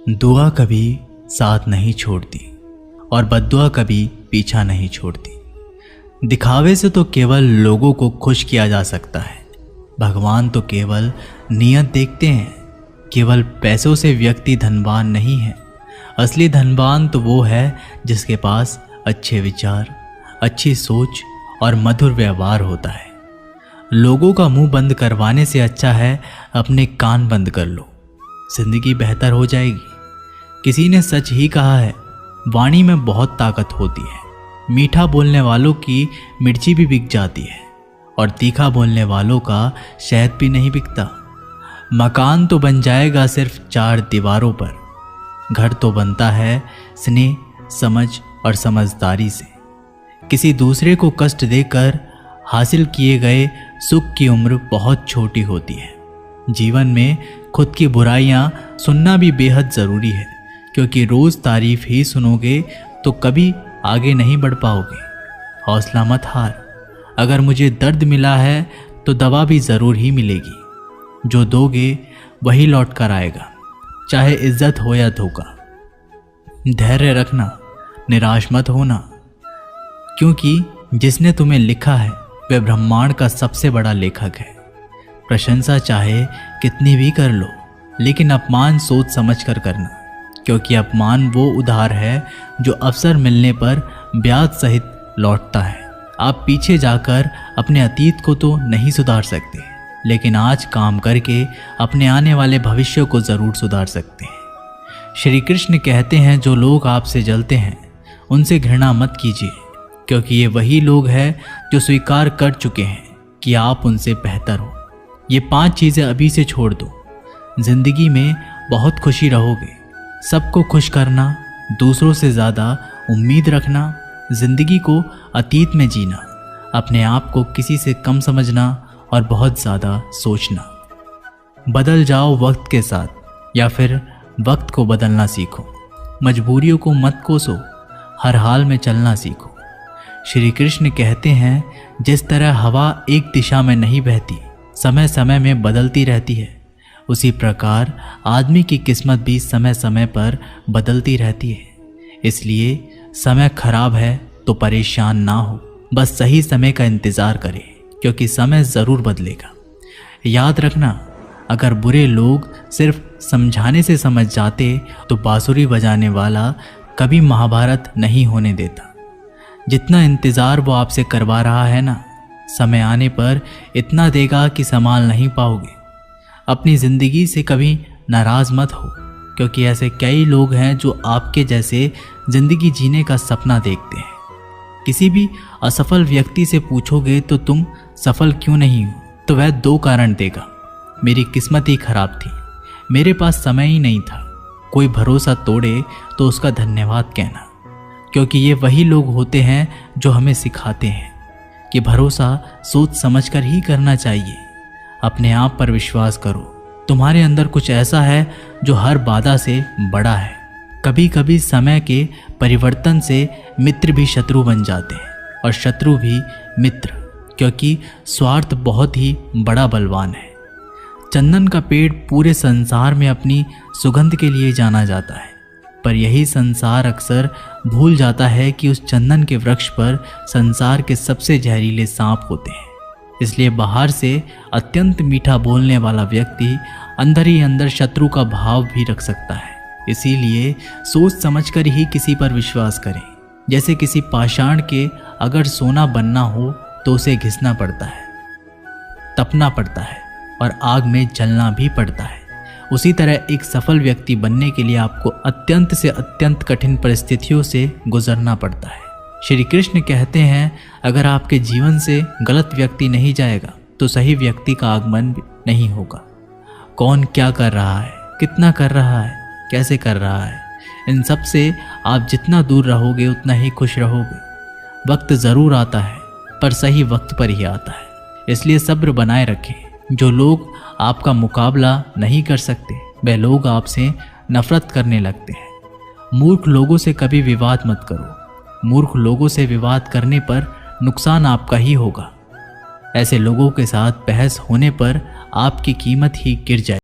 दुआ कभी साथ नहीं छोड़ती और बद्दुआ कभी पीछा नहीं छोड़ती। दिखावे से तो केवल लोगों को खुश किया जा सकता है। भगवान तो केवल नियत देखते हैं। केवल पैसों से व्यक्ति धनवान नहीं है। असली धनवान तो वो है जिसके पास अच्छे विचार, अच्छी सोच और मधुर व्यवहार होता है। लोगों का मुंह बंद करवाने से अच्छा है अपने कान बंद कर लो, जिंदगी बेहतर हो जाएगी। किसी ने सच ही कहा है, वाणी में बहुत ताकत होती है। मीठा बोलने वालों की मिर्ची भी बिक जाती है और तीखा बोलने वालों का शहद भी नहीं बिकता। मकान तो बन जाएगा सिर्फ 4 दीवारों पर, घर तो बनता है स्नेह, समझ और समझदारी से। किसी दूसरे को कष्ट देकर हासिल किए गए सुख की उम्र बहुत छोटी होती है। जीवन में खुद की बुराइयां सुनना भी बेहद ज़रूरी है, क्योंकि रोज़ तारीफ ही सुनोगे तो कभी आगे नहीं बढ़ पाओगे। हौसला मत हार। अगर मुझे दर्द मिला है तो दवा भी ज़रूर ही मिलेगी। जो दोगे वही लौट कर आएगा, चाहे इज्जत हो या धोखा। धैर्य रखना, निराश मत होना, क्योंकि जिसने तुम्हें लिखा है वह ब्रह्मांड का सबसे बड़ा लेखक है। प्रशंसा चाहे कितनी भी कर लो, लेकिन अपमान सोच समझ कर करना, क्योंकि अपमान वो उधार है जो अवसर मिलने पर ब्याज सहित लौटता है। आप पीछे जाकर अपने अतीत को तो नहीं सुधार सकते, लेकिन आज काम करके अपने आने वाले भविष्य को ज़रूर सुधार सकते हैं। श्री कृष्ण कहते हैं, जो लोग आपसे जलते हैं उनसे घृणा मत कीजिए, क्योंकि ये वही लोग हैं जो स्वीकार कर चुके हैं कि आप उनसे बेहतर हो। ये 5 चीज़ें अभी से छोड़ दो, जिंदगी में बहुत खुशी रहोगे। सबको खुश करना, दूसरों से ज़्यादा उम्मीद रखना, जिंदगी को अतीत में जीना, अपने आप को किसी से कम समझना और बहुत ज़्यादा सोचना। बदल जाओ वक्त के साथ, या फिर वक्त को बदलना सीखो। मजबूरियों को मत कोसो, हर हाल में चलना सीखो। श्री कृष्ण कहते हैं, जिस तरह हवा एक दिशा में नहीं बहती, समय समय में बदलती रहती है, उसी प्रकार आदमी की किस्मत भी समय समय पर बदलती रहती है। इसलिए समय खराब है तो परेशान ना हो, बस सही समय का इंतज़ार करें, क्योंकि समय ज़रूर बदलेगा। याद रखना, अगर बुरे लोग सिर्फ समझाने से समझ जाते तो बांसुरी बजाने वाला कभी महाभारत नहीं होने देता। जितना इंतज़ार वो आपसे करवा रहा है ना, समय आने पर इतना देगा कि संभाल नहीं पाओगे। अपनी ज़िंदगी से कभी नाराज़ मत हो, क्योंकि ऐसे कई लोग हैं जो आपके जैसे ज़िंदगी जीने का सपना देखते हैं। किसी भी असफल व्यक्ति से पूछोगे तो तुम सफल क्यों नहीं हो, तो वह 2 कारण देगा। मेरी किस्मत ही खराब थी, मेरे पास समय ही नहीं था। कोई भरोसा तोड़े तो उसका धन्यवाद कहना, क्योंकि ये वही लोग होते हैं जो हमें सिखाते हैं कि भरोसा सोच समझकर ही करना चाहिए। अपने आप पर विश्वास करो, तुम्हारे अंदर कुछ ऐसा है जो हर बाधा से बड़ा है। कभी कभी समय के परिवर्तन से मित्र भी शत्रु बन जाते हैं और शत्रु भी मित्र, क्योंकि स्वार्थ बहुत ही बड़ा बलवान है। चंदन का पेड़ पूरे संसार में अपनी सुगंध के लिए जाना जाता है, पर यही संसार अक्सर भूल जाता है कि उस चंदन के वृक्ष पर संसार के सबसे जहरीले सांप होते हैं। इसलिए बाहर से अत्यंत मीठा बोलने वाला व्यक्ति अंदर ही अंदर शत्रु का भाव भी रख सकता है। इसीलिए सोच समझकर ही किसी पर विश्वास करें। जैसे किसी पाषाण के अगर सोना बनना हो तो उसे घिसना पड़ता है, तपना पड़ता है और आग में जलना भी पड़ता है। उसी तरह एक सफल व्यक्ति बनने के लिए आपको अत्यंत से अत्यंत कठिन परिस्थितियों से गुजरना पड़ता है। श्री कृष्ण कहते हैं, अगर आपके जीवन से गलत व्यक्ति नहीं जाएगा तो सही व्यक्ति का आगमन भी नहीं होगा। कौन क्या कर रहा है, कितना कर रहा है, कैसे कर रहा है, इन सब से आप जितना दूर रहोगे उतना ही खुश रहोगे। वक्त ज़रूर आता है, पर सही वक्त पर ही आता है। इसलिए सब्र बनाए रखें। जो लोग आपका मुकाबला नहीं कर सकते, वह लोग आपसे नफरत करने लगते हैं। मूर्ख लोगों से कभी विवाद मत करो। मूर्ख लोगों से विवाद करने पर नुकसान आपका ही होगा। ऐसे लोगों के साथ बहस होने पर आपकी कीमत ही गिर जाए।